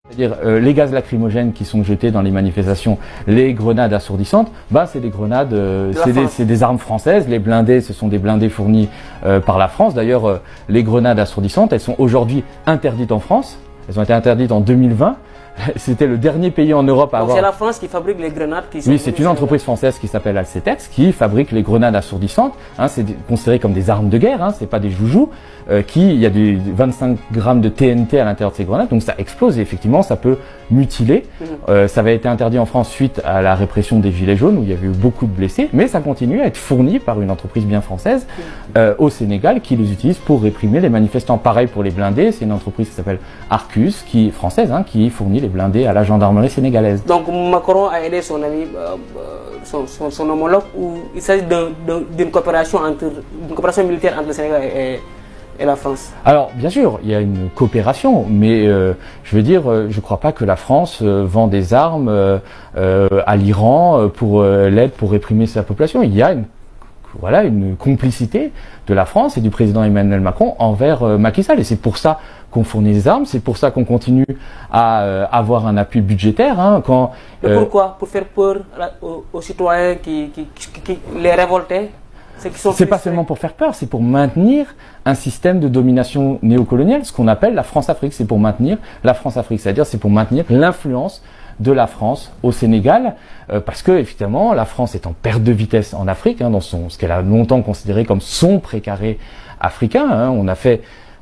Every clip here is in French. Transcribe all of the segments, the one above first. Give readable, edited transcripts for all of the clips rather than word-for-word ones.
C'est-à-dire les gaz lacrymogènes qui sont jetés dans les manifestations, les grenades assourdissantes, c'est des grenades, c'est des armes françaises. Les blindés, ce sont des blindés fournis par la France. D'ailleurs, les grenades assourdissantes, elles sont aujourd'hui interdites en France. Elles ont été interdites en 2020. C'était le dernier pays en Europe à avoir... C'est la France qui fabrique les grenades qui sont... Oui, c'est une entreprise française qui s'appelle Alcetex qui fabrique les grenades assourdissantes. C'est considéré comme des armes de guerre, c'est pas des joujoux. Il y a des 25 grammes de TNT à l'intérieur de ces grenades, donc ça explose et effectivement ça peut mutiler. Ça avait été interdit en France suite à la répression des Gilets jaunes où il y avait eu beaucoup de blessés, mais ça continue à être fourni par une entreprise bien française au Sénégal qui les utilise pour réprimer les manifestants. Pareil pour les blindés, c'est une entreprise qui s'appelle Arcus, qui est française, qui fournit les blindés à la gendarmerie sénégalaise. Donc Macron a aidé son ami, son homologue, où il s'agit d'une coopération militaire entre le Sénégal et la France. Alors bien sûr, il y a une coopération, mais je veux dire, je crois pas que la France vend des armes à l'Iran pour l'aide pour réprimer sa population. Il y a une complicité de la France et du président Emmanuel Macron envers Macky Sall. Et c'est pour ça qu'on fournit des armes, c'est pour ça qu'on continue à avoir un appui budgétaire. Mais pourquoi? Pour faire peur aux citoyens qui les révoltés? C'est pas seulement pour faire peur, c'est pour maintenir un système de domination néocoloniale, ce qu'on appelle la France-Afrique. C'est pour maintenir la France-Afrique, c'est-à-dire c'est pour maintenir l'influence de la France au Sénégal, parce que effectivement la France est en perte de vitesse en Afrique, dans ce qu'elle a longtemps considéré comme son précaré africain.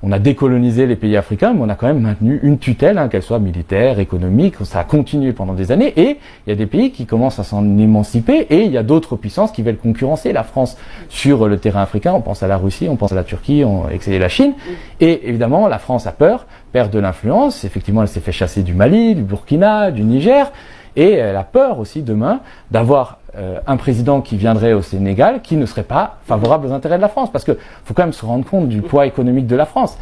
On a décolonisé les pays africains, mais on a quand même maintenu une tutelle, qu'elle soit militaire, économique. Ça a continué pendant des années, et il y a des pays qui commencent à s'en émanciper, et il y a d'autres puissances qui veulent concurrencer la France sur le terrain africain. On pense à la Russie, on pense à la Turquie, et la Chine. Et évidemment, la France a peur, perd de l'influence. Effectivement, elle s'est fait chasser du Mali, du Burkina, du Niger. Et elle a peur aussi demain d'avoir un président qui viendrait au Sénégal qui ne serait pas favorable aux intérêts de la France. Parce que faut quand même se rendre compte du poids économique de la France.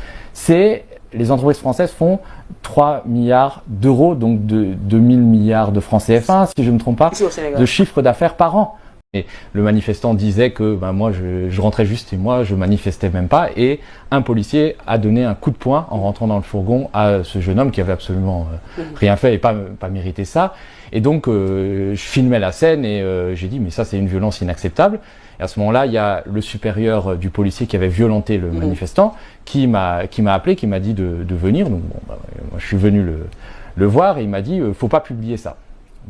Les entreprises françaises font 3 milliards d'euros, donc de 2000 milliards de francs CFA, si je ne me trompe pas, de chiffre d'affaires par an. Et le manifestant disait que moi je rentrais juste et moi je manifestais même pas, et un policier a donné un coup de poing en rentrant dans le fourgon à ce jeune homme qui avait absolument rien fait et pas mérité ça. Et donc je filmais la scène et j'ai dit mais ça c'est une violence inacceptable. Et à ce moment-là, il y a le supérieur du policier qui avait violenté le manifestant qui m'a appelé, qui m'a dit de venir. Donc moi je suis venu le voir et il m'a dit faut pas publier ça.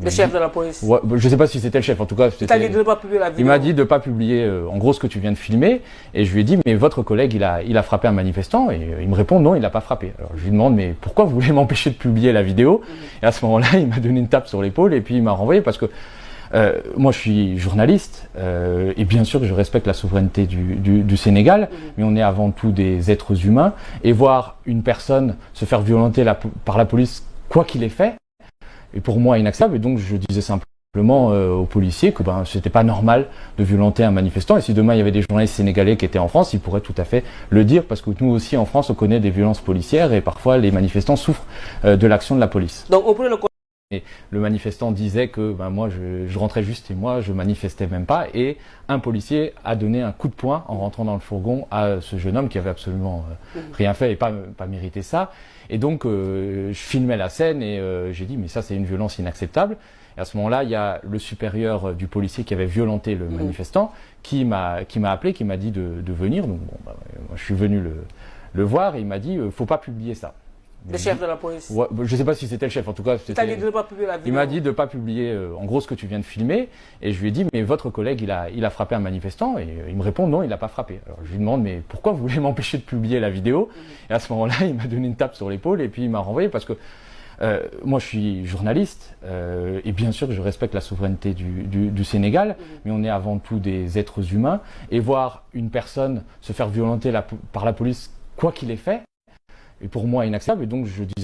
Le chef de la police? Ouais, je sais pas si c'était le chef, en tout cas. Il t'a dit de ne pas publier la vidéo? Il m'a dit de ne pas publier en gros ce que tu viens de filmer, et je lui ai dit mais votre collègue il a frappé un manifestant, et il me répond non, il l'a pas frappé. Alors je lui demande mais pourquoi vous voulez m'empêcher de publier la vidéo? Et à ce moment-là il m'a donné une tape sur l'épaule et puis il m'a renvoyé parce que moi je suis journaliste et bien sûr que je respecte la souveraineté du Sénégal, mais on est avant tout des êtres humains, et voir une personne se faire violenter par la police quoi qu'il ait fait, et pour moi inacceptable. Et donc je disais simplement aux policiers que c'était pas normal de violenter un manifestant, et si demain il y avait des journalistes sénégalais qui étaient en France, ils pourraient tout à fait le dire, parce que nous aussi en France on connaît des violences policières et parfois les manifestants souffrent de l'action de la police. Donc on pourrait le... Et le manifestant disait que moi je rentrais juste et moi je manifestais même pas, et un policier a donné un coup de poing en rentrant dans le fourgon à ce jeune homme qui avait absolument rien fait et pas mérité ça. Et donc je filmais la scène et j'ai dit mais ça c'est une violence inacceptable. Et à ce moment-là, il y a le supérieur du policier qui avait violenté le manifestant qui m'a appelé, qui m'a dit de venir. Donc moi je suis venu le voir et il m'a dit faut pas publier ça. Le chef de la police? Ouais, je sais pas si c'était le chef, en tout cas. Il t'a dit de ne pas publier la vidéo? Il m'a dit de pas publier en gros ce que tu viens de filmer, et je lui ai dit mais votre collègue il a frappé un manifestant, et il me répond non, il l'a pas frappé. Alors je lui demande mais pourquoi vous voulez m'empêcher de publier la vidéo? Et à ce moment-là il m'a donné une tape sur l'épaule et puis il m'a renvoyé parce que moi je suis journaliste et bien sûr que je respecte la souveraineté du Sénégal, mais on est avant tout des êtres humains, et voir une personne se faire violenter par la police quoi qu'il ait fait est pour moi inacceptable. Et donc je disais